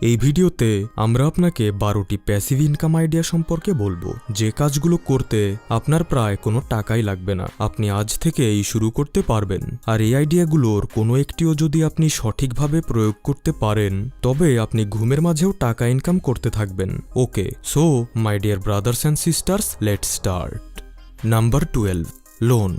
এই ভিডিওতে আমরা আপনাকে 12টি প্যাসিভ ইনকাম আইডিয়া সম্পর্কে বলবো, যে কাজগুলো করতে আপনার প্রায় কোনো টাকাই লাগবে না। আপনি আজ থেকেই শুরু করতে পারবেন। আর এই আইডিয়াগুলোর কোনো একটিও যদি আপনি সঠিকভাবে প্রয়োগ করতে পারেন, তবে আপনি ঘুমের মাঝেও টাকা ইনকাম করতে থাকবেন। Okay, so my dear brothers and sisters, let's start. Number 12, loan.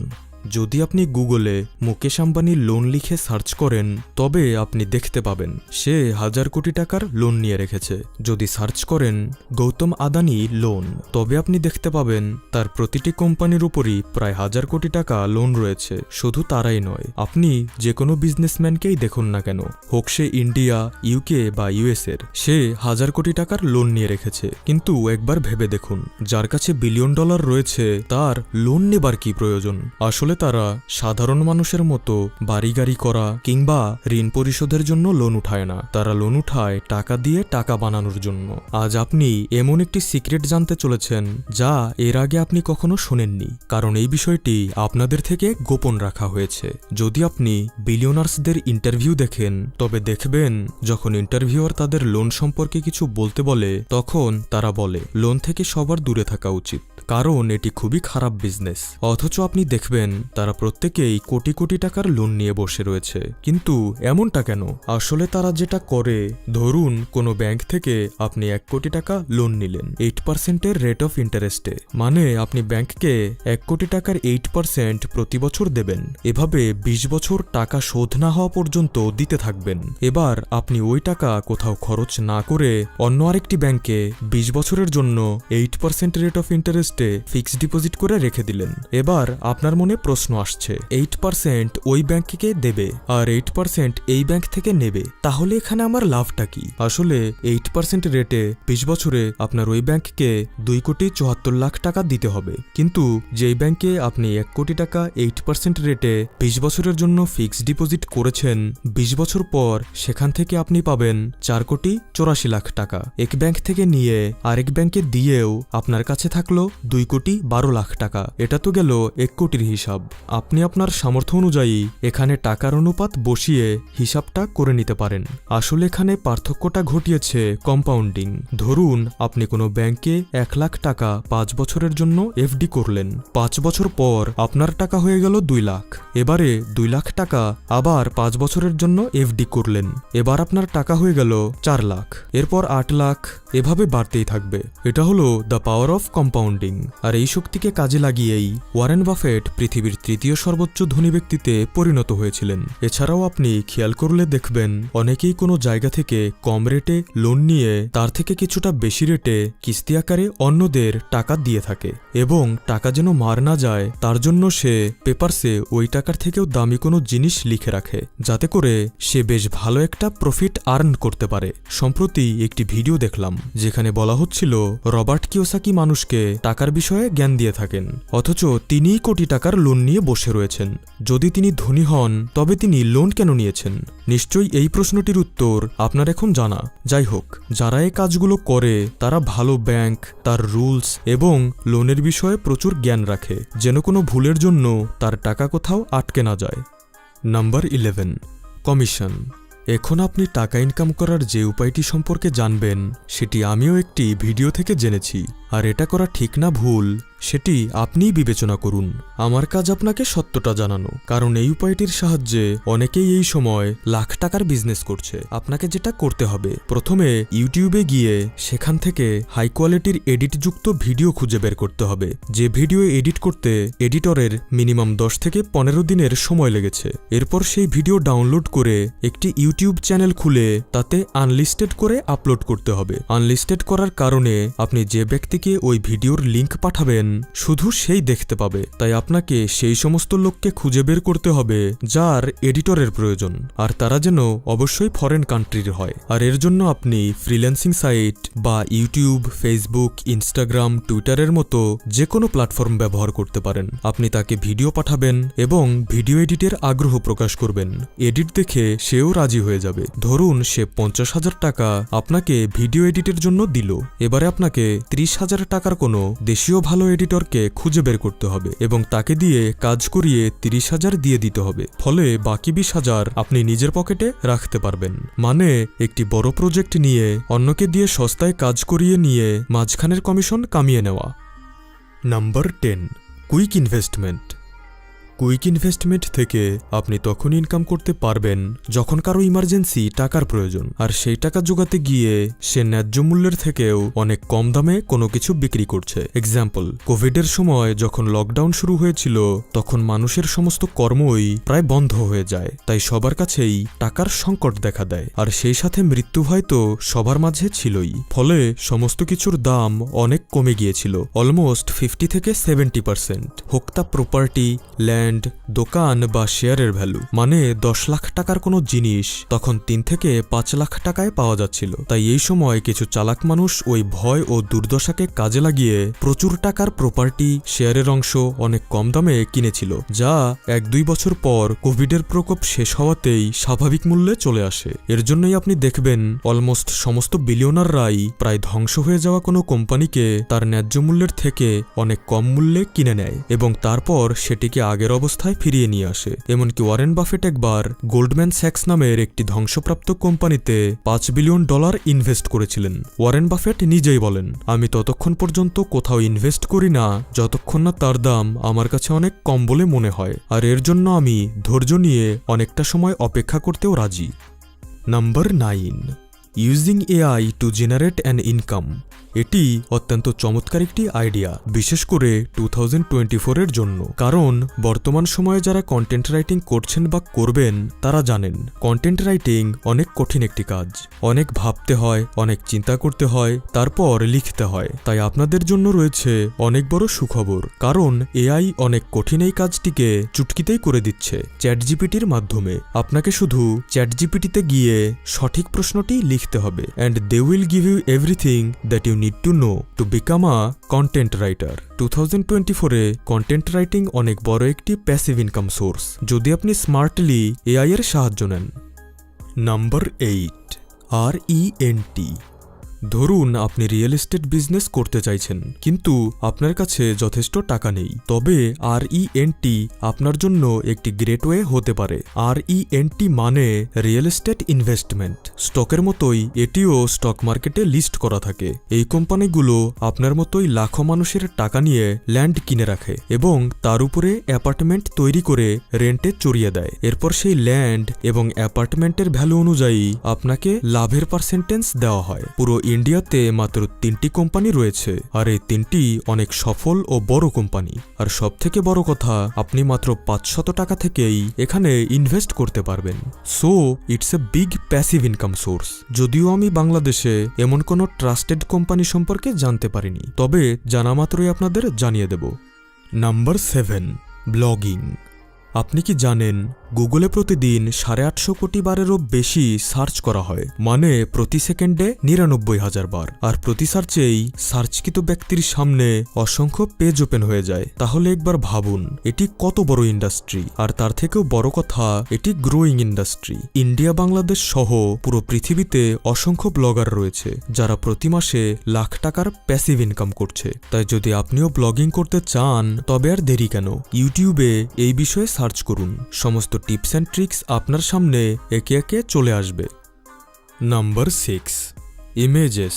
যদি আপনি গুগলে মুকেশ আম্বানির লোন লিখে সার্চ করেন, তবে আপনি দেখতে পাবেন সে 1000 কোটি টাকার লোন নিয়ে রেখেছে। যদি সার্চ করেন গৌতম আদানি লোন, তবে আপনি দেখতে পাবেন তার প্রতিটি কোম্পানির উপরই প্রায় 1000 কোটি টাকা লোন রয়েছে। শুধু তারাই নয়, আপনি যে কোনো বিজনেসম্যানকেই দেখুন না কেন, হোক সে ইন্ডিয়া, ইউকে বা ইউএসের, সে 1000 কোটি টাকার লোন নিয়ে রেখেছে। কিন্তু একবার ভেবে দেখুন, যার কাছে বিলিয়ন ডলার রয়েছে তার লোন নেবার কি প্রয়োজন? আসলে তারা সাধারণ মানুষের মতো বাড়ি গাড়ি করা কিংবা ঋণ পরিশোধের জন্য লোন উঠায় না, তারা লোন উঠায় টাকা দিয়ে টাকা বানানোর জন্য। আজ আপনি এমন একটি সিক্রেট জানতে চলেছেন যা এর আগে আপনি কখনো শোনেননি, কারণ এই বিষয়টি আপনাদের থেকে গোপন রাখা হয়েছে। যদি আপনি বিলিয়নার্সদের ইন্টারভিউ দেখেন, তবে দেখবেন যখন ইন্টারভিউয়ার তাদের লোন সম্পর্কে কিছু বলতে বলে, তখন তারা বলে লোন থেকে সবার দূরে থাকা উচিত, কারণ এটি খুবই খারাপ বিজনেস। অথচ আপনি দেখবেন তারা প্রত্যেকেই কোটি কোটি টাকার লোন নিয়ে বসে রয়েছে। কিন্তু এমনটা কেন? আসলে তারা যেটা করে, ধরুন কোনো ব্যাংক থেকে আপনি 1 কোটি টাকা লোন নিলেন 8% রেট অফ ইন্টারেস্টে, মানে আপনি ব্যাংককে 1 কোটি টাকার 8% প্রতি বছর দেবেন। এভাবে 20 বছর টাকা শোধ না হওয়া পর্যন্ত দিতে থাকবেন। এবার আপনি ওই টাকা কোথাও খরচ না করে অন্য আরেকটি ব্যাংকে 20 বছরের জন্য 8% রেট অফ ইন্টারেস্টে ফিক্সড ডিপোজিট করে রেখে দিলেন। এবার আপনার মনে প্রশ্ন আসছে, 8% ওই ব্যাংককে দেবে আর 8% এই ব্যাংক থেকে নেবে, তাহলে এখানে আমার লাভটা কি? আসলে 8% রেটে 20 বছরে আপনার ওই ব্যাংককে 2,74,00,000 টাকা দিতে হবে। কিন্তু যেই ব্যাংকে আপনি 1 কোটি টাকা 8% রেটে 20 বছরের জন্য ফিক্সড ডিপোজিট করেছেন, 20 বছর পর সেখান থেকে আপনি পাবেন 4,84,00,000 টাকা। এক ব্যাংক থেকে নিয়ে আরেক ব্যাংকে দিয়েও আপনার কাছে থাকলো 2,12,00,000 টাকা। এটা তো গেল 1 কোটির হিসাব। আপনি আপনার সামর্থ্য অনুযায়ী এখানে টাকার অনুপাত বসিয়ে হিসাবটা করে নিতে পারেন। আসলে এখানে পার্থক্যটা ঘটিয়েছে কম্পাউন্ডিং। ধরুন আপনি কোনো ব্যাংকে 1 লাখ টাকা 5 বছরের জন্য এফডি করলেন। 5 বছর পর আপনার টাকা হয়ে গেল 2 লাখ। এবারে 2 লাখ টাকা আবার 5 বছরের জন্য এফডি করলেন। এবার আপনার টাকা হয়ে গেল 4 লাখ, এরপর 8 লাখ, এভাবে বাড়তেই থাকবে। এটা হলো দ্য পাওয়ার অফ কম্পাউন্ডিং। আর এই শক্তিকে কাজে লাগিয়েই ওয়ারেন বাফেট পৃথিবীর 3য় সর্বোচ্চ ধনী ব্যক্তিতে পরিণত হয়েছিলেন। এছাড়াও আপনি খেয়াল করলে দেখবেন অনেকেই কোনো জায়গা থেকে কম রেটে লোন নিয়ে তার থেকে কিছুটা বেশি রেটে কিস্তি আকারে অন্যদের টাকা দিয়ে থাকে, এবং টাকা যেন মার না যায় তার জন্য সে পেপারসে ওই টাকার থেকেও দামি কোনো জিনিস লিখে রাখে, যাতে করে সে বেশ ভালো একটা প্রফিট আর্ন করতে পারে। সম্প্রতি একটি ভিডিও দেখলাম যেখানে বলা হচ্ছিল রবার্ট কিওসাকি মানুষকে টাকার বিষয়ে জ্ঞান দিয়ে থাকেন, অথচ তিনিই কোটি টাকার লোন নিয়ে বসে রয়েছেন। যদি তিনি ধনী হন, তবে তিনি লোন কেন নিয়েছেন? নিশ্চয়ই এই প্রশ্নটির উত্তর আপনার এখন জানা। যাই হোক, যারা এই কাজগুলো করে তারা ভালো ব্যাংক, তার রুলস এবং লোনের বিষয়ে প্রচুর জ্ঞান রাখে, যেন কোনো ভুলের জন্য তার টাকা কোথাও আটকে না যায়। Number 11, commission. এখন আপনি টাকা ইনকাম করার যে উপায়টি সম্পর্কে জানবেন, সেটি আমিও একটি ভিডিও থেকে জেনেছি। আর এটা করা ঠিক না ভুল সেটি আপনিই বিবেচনা করুন। আমার কাজ আপনাকে সত্যটা জানানো, কারণ এই উপায়টির সাহায্যে অনেকেই এই সময় লাখ টাকার বিজনেস করছে। আপনাকে যেটা করতে হবে, প্রথমে ইউটিউবে গিয়ে সেখান থেকে হাই কোয়ালিটির এডিটযুক্ত ভিডিও খুঁজে বের করতে হবে। যে ভিডিও এডিট করতে এডিটরের মিনিমাম 10 থেকে 15 দিনের সময় লেগেছে। এরপর সেই ভিডিও ডাউনলোড করে একটি ইউটিউব চ্যানেল খুলে তাতে আনলিস্টেড করে আপলোড করতে হবে। আনলিস্টেড করার কারণে আপনি যে ব্যক্তিকে ওই ভিডিওর লিংক পাঠাবেন শুধু সেই দেখতে পাবে। তাই আপনাকে সেই সমস্ত লোককে খুঁজে বের করতে হবে যার এডিটরের প্রয়োজন, আর তারা যেন অবশ্যই ফরেন কান্ট্রির হয়। আর এর জন্য আপনি ফ্রিল্যান্সিং সাইট বা ইউটিউব, ফেসবুক, ইনস্টাগ্রাম, টুইটারের মতো যে কোনো প্ল্যাটফর্ম ব্যবহার করতে পারেন। আপনি তাকে ভিডিও পাঠাবেন এবং ভিডিও এডিটের আগ্রহ প্রকাশ করবেন। এডিট দেখে সেও রাজি হয়ে যাবে। ধরুন সে 50,000 টাকা আপনাকে ভিডিও এডিটের জন্য দিল। এবারে আপনাকে 30,000 30,000 টাকার কোনো দেশীয় ভালো এডিটরকে খুঁজে বের করতে হবে এবং তাকে দিয়ে কাজ করিয়ে 30,000 দিয়ে দিতে হবে। ফলে বাকি 20,000 আপনি নিজের পকেটে রাখতে পারবেন। মানে একটি বড় প্রজেক্ট নিয়ে অন্যকে দিয়ে সস্তায় কাজ করিয়ে নিয়ে মাঝখানের কমিশন কামিয়ে নেওয়া। Number 10, quick investment. Quick investment থেকে আপনি তখন ইনকাম করতে পারবেন যখন কারো ইমার্জেন্সি টাকার প্রয়োজন, আর সেই টাকা জোগাতে গিয়ে সে ন্যায্য মূল্যের থেকেও অনেক কম দামে কোনো কিছু বিক্রি করছে। এক্সাম্পল, কোভিডের সময় যখন লকডাউন শুরু হয়েছিল তখন মানুষের সমস্ত কর্মই প্রায় বন্ধ হয়ে যায়, তাই সবার কাছেই টাকার সংকট দেখা দেয়, আর সেই সাথে মৃত্যু ভয় তো সবার মাঝে ছিলই। ফলে সমস্ত কিছুর দাম অনেক কমে গিয়েছিল, অলমোস্ট 50 থেকে 70%। হোক তা প্রপার্টি, ল্যান্ড, দোকান বা শেয়ারের ভ্যালু। মানে 10 লাখ টাকার কোনো জিনিস তখন 3 থেকে 5 লাখ টাকায় পাওয়া যাচ্ছিল। তাই এই সময় কিছু চালাক মানুষ ওই ভয় ও দুর্দশাকে কাজে লাগিয়ে প্রচুর টাকার প্রপার্টি, শেয়ারের অংশ অনেক কম দামে কিনেছিল, যা 1-2 বছর পর কোভিডের প্রকোপ শেষ হওয়াতেই স্বাভাবিক মূল্যে চলে আসে। এর জন্যই আপনি দেখবেন অলমোস্ট সমস্ত বিলিয়নাররাই প্রায় ধ্বংস হয়ে যাওয়া কোনো কোম্পানিকে তার ন্যায্য মূল্যের থেকে অনেক কম মূল্যে কিনে নেয় এবং তারপর সেটিকে আগের অবস্থায় ফিরিয়ে নিয়ে আসে। এমনকি ওয়ারেন বাফেট একবার গোল্ডম্যান স্যাক্স নামের একটি ধ্বংসপ্রাপ্ত কোম্পানিতে $5 বিলিয়ন ইনভেস্ট করেছিলেন। ওয়ারেন বাফেট নিজেই বলেন, আমি ততক্ষণ পর্যন্ত কোথাও ইনভেস্ট করি না যতক্ষণ না তার দাম আমার কাছে অনেক কম বলে মনে হয়, আর এর জন্য আমি ধৈর্য নিয়ে অনেকটা সময় অপেক্ষা করতেও রাজি। Number 9, using AI to generate an income. এটি অত্যন্ত চমৎকার একটি আইডিয়া, বিশেষ করে 2024 এর জন্য। কারণ বর্তমান সময়ে যারা কন্টেন্ট রাইটিং করছেন বা করবেন তারা জানেন কন্টেন্ট রাইটিং অনেক কঠিন একটি কাজ। অনেক ভাবতে হয়, অনেক চিন্তা করতে হয়, তারপর লিখতে হয়। তাই আপনাদের জন্য রয়েছে অনেক বড় সুখবর, কারণ এআই অনেক কঠিন এই কাজটিকে চুটকিতেই করে দিচ্ছে চ্যাটজিপিটির মাধ্যমে। আপনাকে শুধু চ্যাটজিপিটিতে গিয়ে সঠিক প্রশ্নটি লিখতে হবে, and they will give you everything that you need to know to become a content writer। 2024-এ কন্টেন্ট রাইটিং অনেক বড় একটি প্যাসিভ ইনকাম সোর্স, যদি আপনি স্মার্টলি এআই এর সাহায্য নেন। Number 8, RENT। ধরুন আপনি রিয়েল এস্টেট বিজনেস করতে চাইছেন, কিন্তু আপনার কাছে যথেষ্ট টাকা নেই। তবে RENT আপনার জন্য একটি গ্রেট ওয়ে হতে পারে। RENT মানে রিয়েল এস্টেট ইনভেস্টমেন্ট। স্টকের মতোই এটিও স্টক মার্কেটে লিস্ট করা থাকে। এই কোম্পানিগুলো আপনার মতোই লাখো মানুষের টাকা নিয়ে ল্যান্ড কিনে রাখে এবং তার উপরে অ্যাপার্টমেন্ট তৈরি করে রেন্টে চড়িয়ে দেয়। এরপর সেই ল্যান্ড এবং অ্যাপার্টমেন্টের ভ্যালু অনুযায়ী আপনাকে লাভের পার্সেন্টেজ দেওয়া হয়। পুরো ইন্ডিয়াতে মাত্র 3টি কোম্পানি রয়েছে, আর এই 3টি অনেক সফল ও বড় কোম্পানি। আর সবথেকে বড় কথা, আপনি মাত্র 500 টাকা থেকেই এখানে ইনভেস্ট করতে পারবেন। So it's a big passive income source. যদিও আমি বাংলাদেশে এমন কোনো ট্রাস্টেড কোম্পানি সম্পর্কে জানতে পারিনি, তবে জানা মাত্রই আপনাদের জানিয়ে দেব। Number 7, blogging. আপনি কি জানেন গুগলে প্রতিদিন 850 কোটি বারেরও বেশি সার্চ করা হয়, মানে প্রতি সেকেন্ডে 99,000 বার। আর প্রতি সার্চেই সার্চকৃত ব্যক্তির সামনে অসংখ্য পেজ ওপেন হয়ে যায়। তাহলে একবার ভাবুন এটি কত বড় ইন্ডাস্ট্রি, আর তার থেকেও বড় কথা এটি গ্রোয়িং ইন্ডাস্ট্রি। ইন্ডিয়া, বাংলাদেশ সহ পুরো পৃথিবীতে অসংখ্য ব্লগার রয়েছে যারা প্রতি মাসে লাখ টাকার প্যাসিভ ইনকাম করছে। তাই যদি আপনিও ব্লগিং করতে চান তবে আর দেরি কেন, ইউটিউবে এই বিষয়ে সার্চ করুন। সমস্ত টিপস অ্যান্ড ট্রিক্স আপনার সামনে একে একে চলে আসবে। Number 6, images.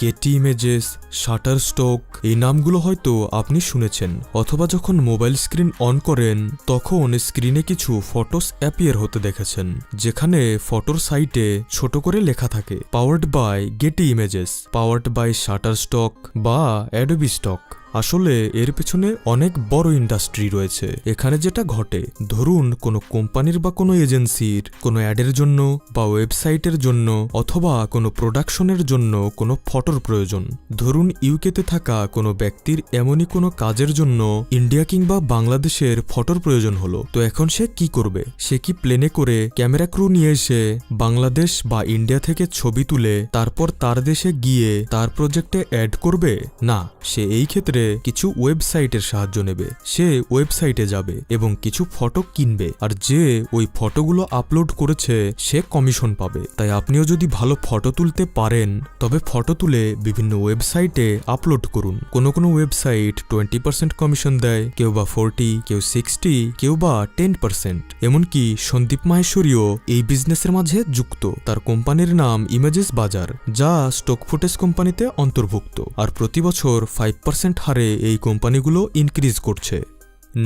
Getty images, Shutterstock, এই নামগুলো হয়তো আপনি শুনেছেন, অথবা যখন মোবাইল স্ক্রিন অন করেন তখন স্ক্রিনে কিছু ফটোস অ্যাপিয়ার হতে দেখেছেন, যেখানে ফটোর সাইটে ছোট করে লেখা থাকে powered by Getty Images, powered by Shutterstock বা অ্যাডোবি স্টক। আসলে এর পেছনে অনেক বড় ইন্ডাস্ট্রি রয়েছে। এখানে যেটা ঘটে, ধরুন কোনো কোম্পানির বা কোনো এজেন্সির কোনো অ্যাডের জন্য বা ওয়েবসাইটের জন্য অথবা কোনো প্রোডাকশনের জন্য কোনো ফটোর প্রয়োজন। ধরুন ইউকেতে থাকা কোনো ব্যক্তির এমনই কোনো কাজের জন্য ইন্ডিয়া কিংবা বাংলাদেশের ফটোর প্রয়োজন হলো, তো এখন সে কি করবে? সে কি প্লেনে করে ক্যামেরা ক্রু নিয়ে এসে বাংলাদেশ বা ইন্ডিয়া থেকে ছবি তুলে তারপর তার দেশে গিয়ে তার প্রজেক্টে অ্যাড করবে? না, সে এই ক্ষেত্রে ক্ষেত্রে কিছু ওয়েবসাইটের সাহায্য নেবে। সে ওয়েবসাইটে যাবে এবং কিছু ফটো কিনবে, আর যে ওই ফটোগুলো আপলোড করেছে সে কমিশন পাবে। তাই আপনিও যদি ভালো ফটো তুলতে পারেন তবে ফটো তুলে বিভিন্ন ওয়েবসাইটে আপলোড করুন। কোনো ওয়েবসাইট 20% কমিশন দেয়, কেউ বা 40, কেউ 60, কেউ বা 10%। এমনকি সন্দীপ মাহেশ্বরীও এই বিজনেসের মাঝে যুক্ত। তার কোম্পানির নাম ইমেজেস বাজার, যা স্টক ফুটেজ কোম্পানিতে অন্তর্ভুক্ত, আর প্রতি বছর 5% হারে এই কোম্পানিগুলো ইনক্রিজ করছে।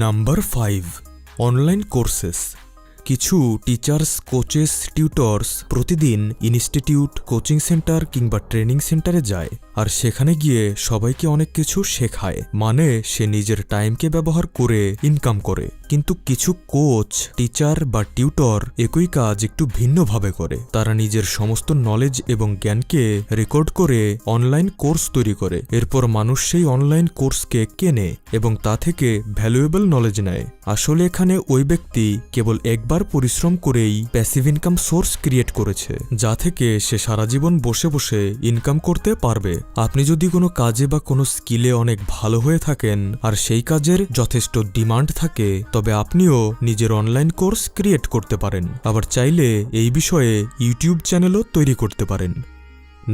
Number 5, online courses. কিছু টিচার্স, কোচেস, টিউটর্স প্রতিদিন ইনস্টিটিউট, কোচিং সেন্টার কিংবা ট্রেনিং সেন্টারে যায়, আর সেখানে গিয়ে সবাইকে অনেক কিছু শেখায়, মানে সে নিজের টাইমকে ব্যবহার করে ইনকাম করে। কিন্তু কিছু কোচ, টিচার বা টিউটর একই কাজ একটু ভিন্নভাবে করে। তারা নিজের সমস্ত নলেজ এবং জ্ঞানকে রেকর্ড করে অনলাইন কোর্স তৈরি করে। এরপর মানুষ সেই অনলাইন কোর্সকে কেনে এবং তা থেকে ভ্যালুয়েবল নলেজ নেয়। আসলে এখানে ওই ব্যক্তি কেবল একবার পরিশ্রম করেই প্যাসিভ ইনকাম সোর্স ক্রিয়েট করেছে, যা থেকে সে সারা জীবন বসে বসে ইনকাম করতে পারবে। আপনি যদি কোনো কাজে বা কোনো স্কিলে অনেক ভালো হয়ে থাকেন আর সেই কাজের যথেষ্ট ডিমান্ড থাকে, তবে আপনিও নিজের অনলাইন কোর্স ক্রিয়েট করতে পারেন। আবার চাইলে এই বিষয়ে ইউটিউব চ্যানেলও তৈরি করতে পারেন।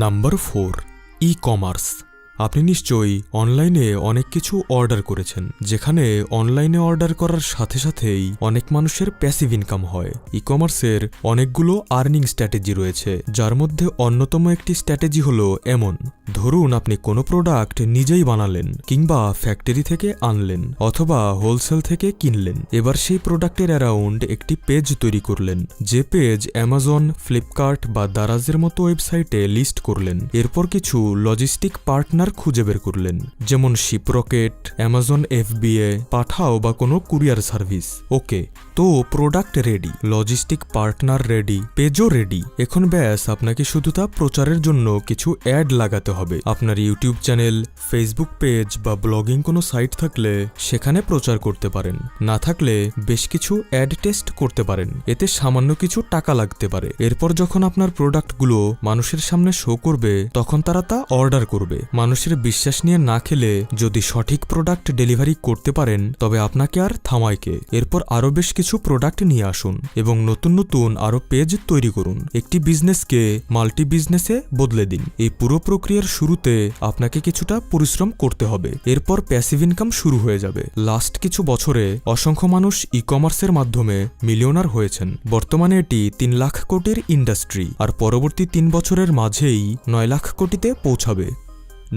Number 4, e commerce. আপনি নিশ্চয়ই অনলাইনে অনেক কিছু অর্ডার করেছেন, যেখানে অনলাইনে অর্ডার করার সাথে সাথেই অনেক মানুষের প্যাসিভ ইনকাম হয়। ই কমার্সের অনেকগুলো আর্নিং স্ট্র্যাটেজি রয়েছে, যার মধ্যে অন্যতম একটি স্ট্র্যাটেজি হলো এমন: ধরুন আপনি কোনো প্রোডাক্ট নিজেই বানালেন কিংবা ফ্যাক্টরি থেকে আনলেন অথবা হোলসেল থেকে কিনলেন। এবার সেই প্রোডাক্টের অ্যারাউন্ড একটি পেজ তৈরি করলেন, যে পেজ অ্যামাজন, ফ্লিপকার্ট বা দারাজের মতো ওয়েবসাইটে লিস্ট করলেন। এরপর কিছু লজিস্টিক পার্টনার খুঁজে বের করলেন, যেমন শিপরকেট, অ্যামাজন FBA, পাঠাও বা কোনো কুরিয়ার সার্ভিস। ওকে, তো product ready, logistic partner ready, পেজও রেডি। এখন ব্যাস আপনাকে শুধু তা প্রচারের জন্য কিছু অ্যাড লাগাতে হবে। আপনার ইউটিউব চ্যানেল, ফেসবুক পেজ বা ব্লগিং কোনো সাইট থাকলে সেখানে প্রচার করতে পারেন। না থাকলে বেশ কিছু অ্যাড টেস্ট করতে পারেন, এতে সামান্য কিছু টাকা লাগতে পারে। এরপর যখন আপনার প্রোডাক্টগুলো মানুষের সামনে শো করবে, তখন তারা তা অর্ডার করবে। মানুষের বিশ্বাস নিয়ে না খেলে যদি সঠিক প্রোডাক্ট ডেলিভারি করতে পারেন, তবে আপনাকে আর থামায় কে? এরপর আরও বেশ কিছু প্রোডাক্ট নিয়ে আসুন এবং নতুন নতুন আরও পেজ তৈরি করুন। একটি বিজনেসকে মাল্টি বিজনেসে বদলে দিন। এই পুরো প্রক্রিয়ার শুরুতে আপনাকে কিছুটা পরিশ্রম করতে হবে, এরপর প্যাসিভ ইনকাম শুরু হয়ে যাবে। লাস্ট কিছু বছরে অসংখ্য মানুষ ই কমার্সের মাধ্যমে মিলিয়নার হয়েছেন। বর্তমানে এটি 3 লাখ কোটির ইন্ডাস্ট্রি, আর পরবর্তী 3 বছরের মাঝেই 9 লাখ কোটিতে পৌঁছাবে।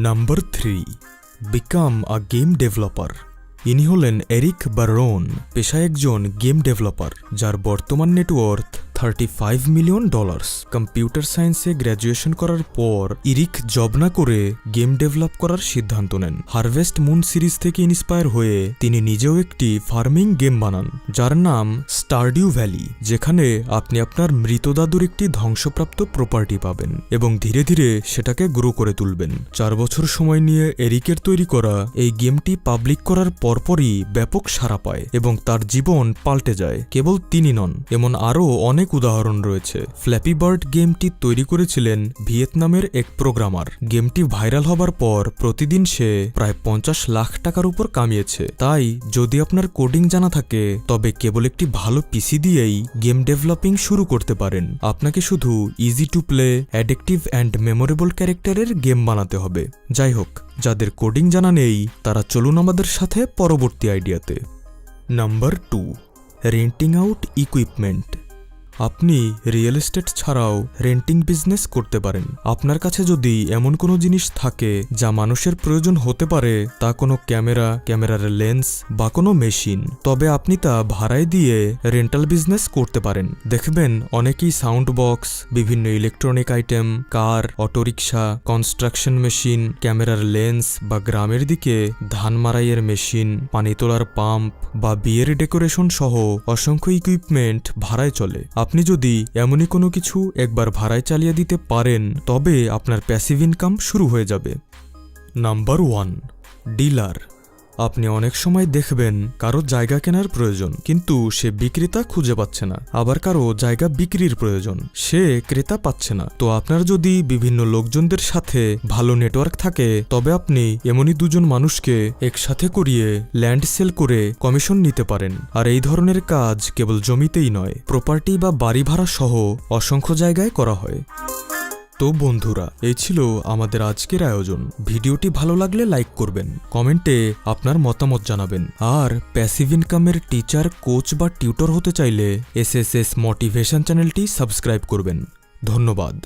Number 3, become a game developer. ইনি হলেন এরিক বারন, পেশায় একজন গেম ডেভেলপার, যার বর্তমান নেটওয়ার্থ $35 মিলিয়ন। কম্পিউটার সায়েন্সে গ্র্যাজুয়েশন করার পর ইরিক জব না করে গেম ডেভেলপ করার সিদ্ধান্ত নেন। হারভেস্ট মুন সিরিজ থেকে ইন্সপায়ার হয়ে তিনি নিজেও একটি ফার্মিং গেম বানান, যার নাম স্টারডিউ ভ্যালি, যেখানে আপনি আপনার মৃত দাদুর একটি ধ্বংসপ্রাপ্ত প্রপার্টি পাবেন এবং ধীরে ধীরে সেটাকে গ্রো করে তুলবেন। 4 বছর সময় নিয়ে এরিকের তৈরি করা এই গেমটি পাবলিক করার পরপরই ব্যাপক সাড়া পায় এবং তার জীবন পাল্টে যায়। কেবল তিনি নন, এমন আরও অনেক উদাহরণ রয়েছে। ফ্ল্যাপি বার্ড গেমটি তৈরি করেছিলেন ভিয়েতনামের এক প্রোগ্রামার। গেমটি ভাইরাল হবার পর প্রতিদিন সে প্রায় 50 লাখ টাকার উপর কামিয়েছে। তাই যদি আপনার কোডিং জানা থাকে, তবে কেবল একটি ভালো পিসি দিয়েই গেম ডেভেলপিং শুরু করতে পারেন। আপনাকে শুধু easy to play, addictive and memorable ক্যারেক্টারের গেম বানাতে হবে। যাই হোক, যাদের কোডিং জানা নেই তারা চলুন আমাদের সাথে পরবর্তী আইডিয়াতে। Number 2, renting out equipment. আপনি রিয়েল এস্টেট ছাড়াও রেন্টিং বিজনেস করতে পারেন। আপনার কাছে যদি এমন কোনো জিনিস থাকে যা মানুষের প্রয়োজন হতে পারে, তা কোনো ক্যামেরা, ক্যামেরার লেন্স বা কোনো মেশিন, তবে আপনি তা ভাড়ায় দিয়ে রেন্টাল বিজনেস করতে পারেন। দেখবেন অনেকেই সাউন্ড বক্স, বিভিন্ন ইলেকট্রনিক আইটেম, কার, অটোরিকশা, কনস্ট্রাকশন মেশিন, ক্যামেরার লেন্স বা গ্রামের দিকে ধান মারাইয়ের মেশিন, পানি তোলার পাম্প বা বিয়ের ডেকোরেশন সহ অসংখ্য ইকুইপমেন্ট ভাড়ায় চলে। আপনি যদি এমনই কোনো কিছু একবার ভাড়ায় চালিয়ে দিতে পারেন, তবে আপনার প্যাসিভ ইনকাম শুরু হয়ে যাবে। Number 1, dealer. আপনি অনেক সময় দেখবেন কারো জায়গা কেনার প্রয়োজন, কিন্তু সে বিক্রেতা খুঁজে পাচ্ছে না। আবার কারো জায়গা বিক্রির প্রয়োজন, সে ক্রেতা পাচ্ছে না। তো আপনার যদি বিভিন্ন লোকজনদের সাথে ভালো নেটওয়ার্ক থাকে, তবে আপনি এমনই দুজন মানুষকে একসাথে করিয়ে ল্যান্ড সেল করে কমিশন নিতে পারেন। আর এই ধরনের কাজ কেবল জমিতেই নয়, প্রপার্টি বা বাড়ি ভাড়া সহ অসংখ্য জায়গায় করা হয়। তো বন্ধুরা, এই ছিল আমাদের আজকের আয়োজন। ভিডিওটি ভালো লাগলে লাইক করবেন, কমেন্টে আপনার মতামত জানাবেন। আর প্যাসিভ ইনকামের টিচার, কোচ বা টিউটর হতে চাইলে SSS মোটিভেশন চ্যানেলটি সাবস্ক্রাইব করবেন। ধন্যবাদ।